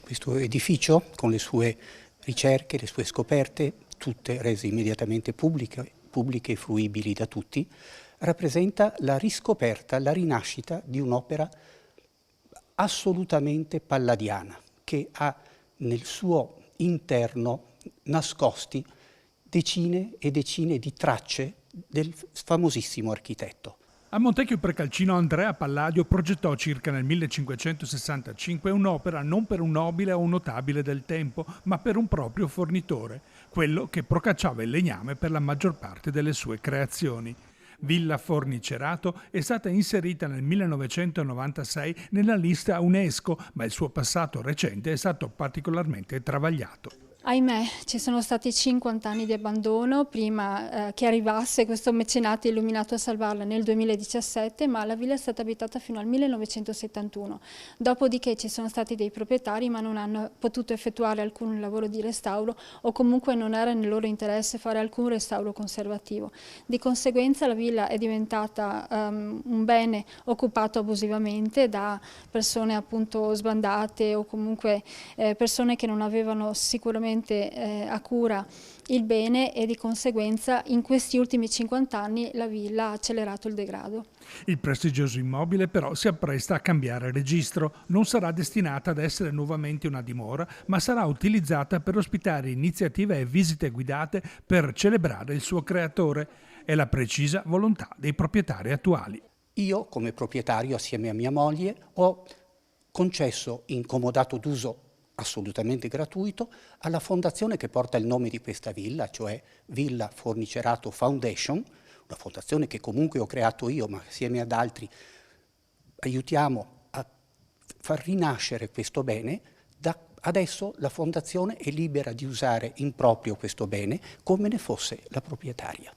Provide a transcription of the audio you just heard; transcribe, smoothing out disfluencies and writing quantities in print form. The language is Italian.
Questo edificio, con le sue ricerche, le sue scoperte, tutte rese immediatamente pubbliche e fruibili da tutti, rappresenta la riscoperta, la rinascita di un'opera assolutamente palladiana, che ha nel suo interno nascosti decine e decine di tracce del famosissimo architetto. A Montecchio Precalcino Andrea Palladio progettò circa nel 1565 un'opera non per un nobile o un notabile del tempo, ma per un proprio fornitore, quello che procacciava il legname per la maggior parte delle sue creazioni. Villa Fornicerato è stata inserita nel 1996 nella lista UNESCO, ma il suo passato recente è stato particolarmente travagliato. Ahimè, ci sono stati 50 anni di abbandono prima che arrivasse questo mecenato illuminato a salvarla nel 2017, ma la villa è stata abitata fino al 1971. Dopodiché ci sono stati dei proprietari ma non hanno potuto effettuare alcun lavoro di restauro o comunque non era nel loro interesse fare alcun restauro conservativo. Di conseguenza la villa è diventata un bene occupato abusivamente da persone appunto sbandate o comunque persone che non avevano sicuramente a cura il bene e di conseguenza in questi ultimi 50 anni la villa ha accelerato il degrado. Il prestigioso immobile però si appresta a cambiare registro, non sarà destinata ad essere nuovamente una dimora, ma sarà utilizzata per ospitare iniziative e visite guidate per celebrare il suo creatore. È la precisa volontà dei proprietari attuali. Io, come proprietario, assieme a mia moglie, ho concesso in comodato d'uso assolutamente gratuito alla fondazione che porta il nome di questa villa, cioè Villa Fornicerato Foundation, una fondazione che comunque ho creato io, ma assieme ad altri aiutiamo a far rinascere questo bene. Adesso la fondazione è libera di usare in proprio questo bene come ne fosse la proprietaria.